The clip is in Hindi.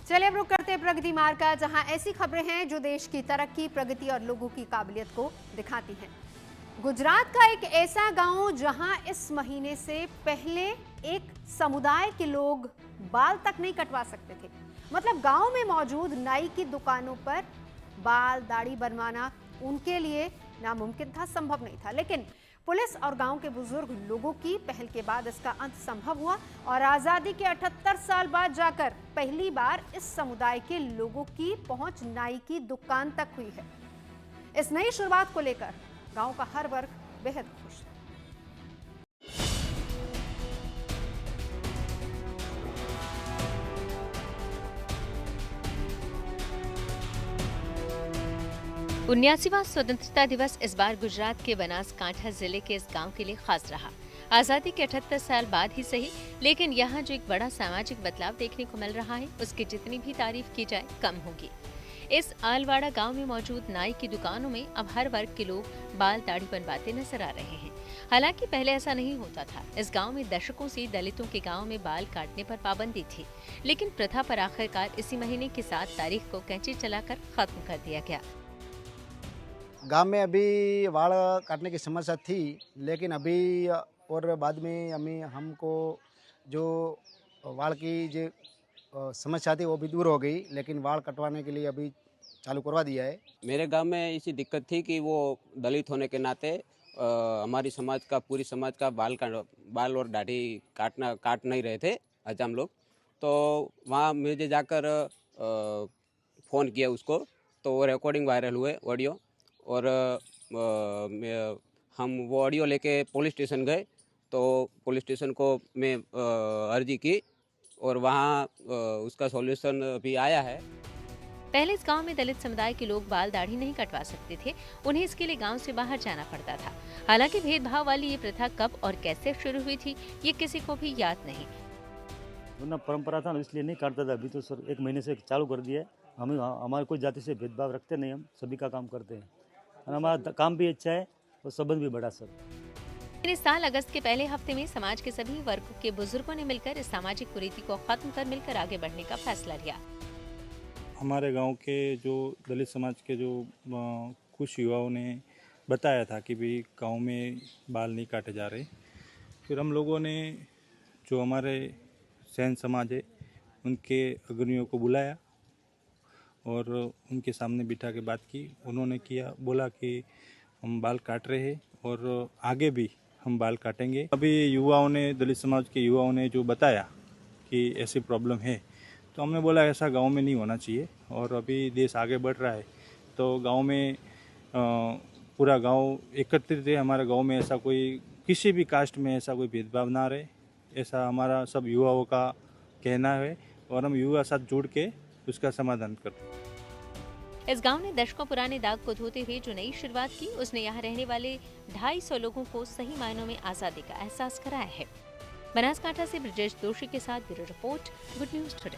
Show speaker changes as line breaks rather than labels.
चलिए अब रुक करते हैं प्रगति मार्ग का, जहां ऐसी खबरें हैं जो देश की तरक्की, प्रगति और लोगों की काबिलियत को दिखाती हैं। गुजरात का एक ऐसा गांव जहां इस महीने से पहले एक समुदाय के लोग बाल तक नहीं कटवा सकते थे। मतलब गांव में मौजूद नाई की दुकानों पर बाल दाढ़ी बनवाना उनके लिए नामुमकिन था, संभव नहीं था। लेकिन पुलिस और गांव के बुजुर्ग लोगों की पहल के बाद इसका अंत संभव हुआ और आजादी के 78 साल बाद जाकर पहली बार इस समुदाय के लोगों की पहुंच नाई की दुकान तक हुई है। इस नई शुरुआत को लेकर गांव का हर वर्ग बेहद खुश है।
उन्यासीवां स्वतंत्रता दिवस इस बार गुजरात के बनासकांठा जिले के इस गांव के लिए खास रहा। आजादी के 78 साल बाद ही सही, लेकिन यहाँ जो एक बड़ा सामाजिक बदलाव देखने को मिल रहा है, उसकी जितनी भी तारीफ की जाए कम होगी। इस आलवाड़ा गांव में मौजूद नाई की दुकानों में अब हर वर्ग के लोग बाल दाढ़ी बनवाते नजर आ रहे हैं। हालांकि पहले ऐसा नहीं होता था। इस गांव में दशकों से दलितों के गांव में बाल काटने पर पाबंदी थी, लेकिन प्रथा पर आखिरकार इसी महीने की 7 तारीख को कैंची चलाकर खत्म कर दिया गया।
गांव में अभी बाल काटने की समस्या थी, लेकिन अभी और बाद में हमको जो बाल की जो समस्या थी वो भी दूर हो गई, लेकिन बाल कटवाने के लिए अभी चालू करवा दिया है।
मेरे गांव में इसी दिक्कत थी कि वो दलित होने के नाते हमारी समाज का, पूरी समाज का बाल और दाढ़ी काट नहीं रहे थे आज हम लोग। तो वहाँ मुझे जाकर फ़ोन किया उसको, तो वो रिकॉर्डिंग वायरल हुए ऑडियो, और हम वो ऑडियो लेके पुलिस स्टेशन गए। तो पुलिस स्टेशन को मैं अर्जी की और वहाँ उसका सॉल्यूशन अभी आया है।
पहले इस गांव में दलित समुदाय के लोग बाल दाढ़ी नहीं कटवा सकते थे, उन्हें इसके लिए गांव से बाहर जाना पड़ता था। हालांकि भेदभाव वाली ये प्रथा कब और कैसे शुरू हुई थी, ये किसी को भी याद नहीं।
वरना परंपरा था ना, इसलिए नहीं काटता था। अभी तो सर 1 महीने से चालू कर दिया है। हमारे कोई जाति से भेदभाव रखते नहीं, हम सभी का काम करते हैं और हमारा काम भी अच्छा है और संबंध भी बड़ा सर।
इस साल अगस्त के पहले हफ्ते में समाज के सभी वर्गों के बुजुर्गों ने मिलकर इस सामाजिक कुरीति को खत्म कर मिलकर आगे बढ़ने का फैसला लिया।
हमारे गांव के जो दलित समाज के जो कुछ युवाओं ने बताया था कि भाई गांव में बाल नहीं काटे जा रहे। फिर हम लोगों ने जो हमारे सैन समाज है उनके अग्रणियों को बुलाया और उनके सामने बिठा के बात की। उन्होंने बोला कि हम बाल काट रहे हैं और आगे भी हम बाल काटेंगे। अभी युवाओं ने, दलित समाज के युवाओं ने जो बताया कि ऐसी प्रॉब्लम है, तो हमने बोला ऐसा गांव में नहीं होना चाहिए। और अभी देश आगे बढ़ रहा है तो गांव में पूरा गांव एकत्रित है। हमारे गांव में ऐसा कोई, किसी भी कास्ट में ऐसा कोई भेदभाव ना रहे, ऐसा हमारा सब युवाओं का कहना है और हम युवा साथ जुड़ के उसका समाधान करते हैं।
इस गांव ने दशकों पुराने दाग को धोते हुए जो नई शुरुआत की, उसने यहाँ रहने वाले 250 लोगों को सही मायनों में आजादी का एहसास कराया है। बनासकांठा से ब्रजेश जोशी के साथ bureau report, good news today.